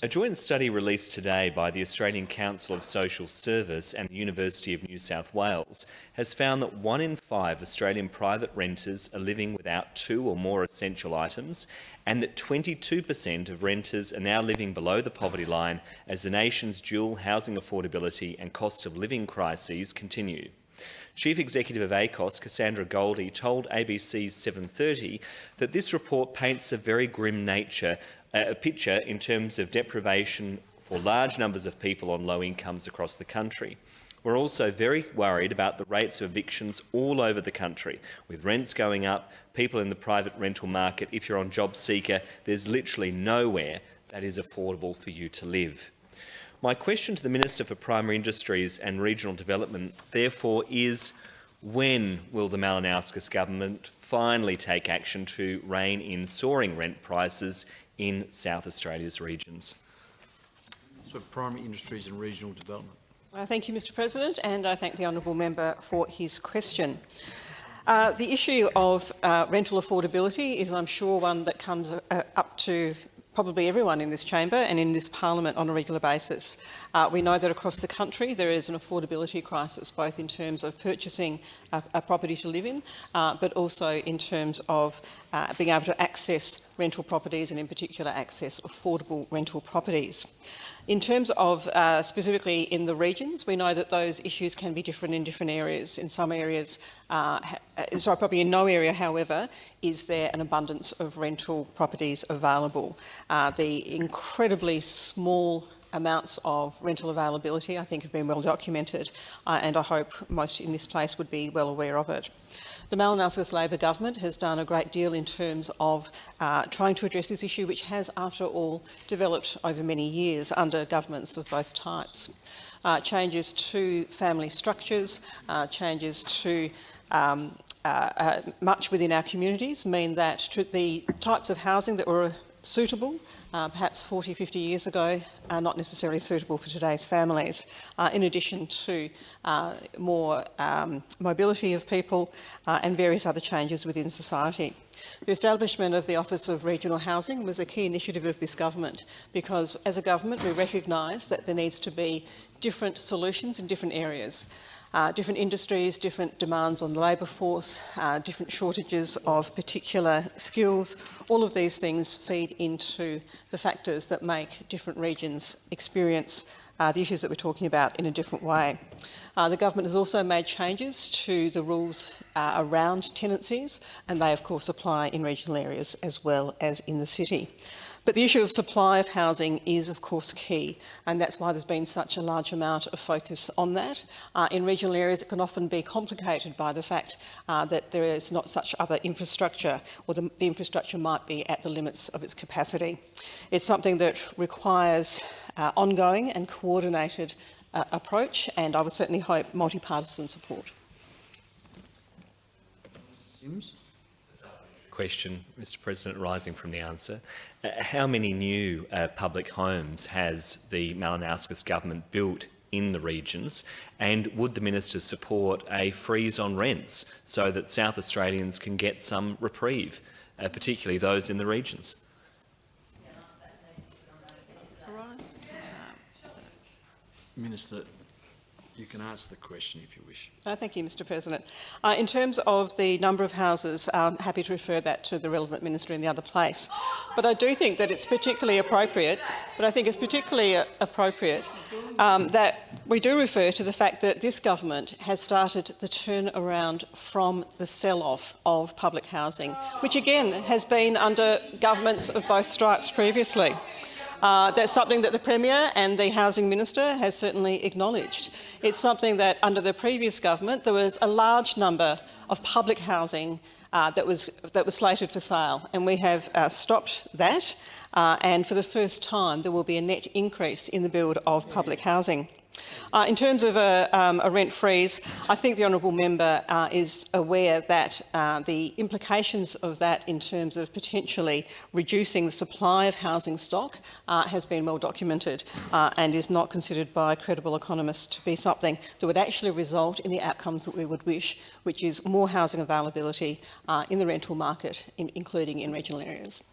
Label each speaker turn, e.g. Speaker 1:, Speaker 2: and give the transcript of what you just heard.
Speaker 1: A joint study released today by the Australian Council of Social Service and the University of New South Wales has found that 1 in 5 Australian private renters are living without 2 or more essential items, and that 22% of renters are now living below the poverty line as the nation's dual housing affordability and cost of living crises continue. Chief Executive of ACOS, Cassandra Goldie, told ABC's 7:30 that this report paints a very grim picture in terms of deprivation for large numbers of people on low incomes across the country. We're also very worried about the rates of evictions all over the country, with rents going up, people in the private rental market. If you're on JobSeeker, there's literally nowhere that is affordable for you to live. My question to the Minister for Primary Industries and Regional Development, therefore, is when will the Malinauskas government finally take action to rein in soaring rent prices in South Australia's regions?
Speaker 2: So, Primary Industries and Regional Development.
Speaker 3: Thank you, Mr President, and I thank the honourable member for his question. The issue of rental affordability is, I'm sure, one that comes up to probably everyone in this chamber and in this parliament on a regular basis. We know that across the country there is an affordability crisis, both in terms of purchasing a property to live in, but also in terms of being able to access rental properties and in particular access affordable rental properties. In terms of specifically in the regions, we know that those issues can be different in different areas. In some areas, probably in no area, however, is there an abundance of rental properties available. The incredibly small amounts of rental availability, I think, have been well documented, and I hope most in this place would be well aware of it. The Malinauskas Labor government has done a great deal in terms of trying to address this issue, which has, after all, developed over many years under governments of both types. Changes to family structures, changes to much within our communities mean that the types of housing that were suitable, perhaps 40, 50 years ago, are not necessarily suitable for today's families, in addition to more mobility of people and various other changes within society. The establishment of the Office of Regional Housing was a key initiative of this government because, as a government, we recognise that there needs to be different solutions in different areas. Different industries, different demands on the labour force, different shortages of particular skills. All of these things feed into the factors that make different regions experience the issues that we're talking about in a different way. The government has also made changes to the rules around tenancies, and they of course apply in regional areas as well as in the city. But the issue of supply of housing is of course key, and that's why there's been such a large amount of focus on that. In regional areas it can often be complicated by the fact that there is not such other infrastructure, or the infrastructure might be at the limits of its capacity. It's something that requires ongoing and coordinated approach, and I would certainly hope multi-partisan support.
Speaker 2: Sims.
Speaker 1: Question, Mr President, rising from the answer. How many new public homes has the Malinauskas government built in the regions, and would the minister support a freeze on rents so that South Australians can get some reprieve, particularly those in the regions?
Speaker 2: Minister, you can answer the question if you wish.
Speaker 3: Thank you, Mr President. In terms of the number of houses, I'm happy to refer that to the relevant minister in the other place. But I do think that it's particularly appropriate, that we do refer to the fact that this government has started the turnaround from the sell-off of public housing, which again has been under governments of both stripes previously. That's something that the Premier and the Housing Minister has certainly acknowledged. It's something that under the previous government there was a large number of public housing that was slated for sale, and we have stopped that, and for the first time there will be a net increase in the build of public housing. In terms of a rent freeze, I think the honourable member is aware that the implications of that in terms of potentially reducing the supply of housing stock has been well documented and is not considered by credible economists to be something that would actually result in the outcomes that we would wish, which is more housing availability in the rental market, including in regional areas.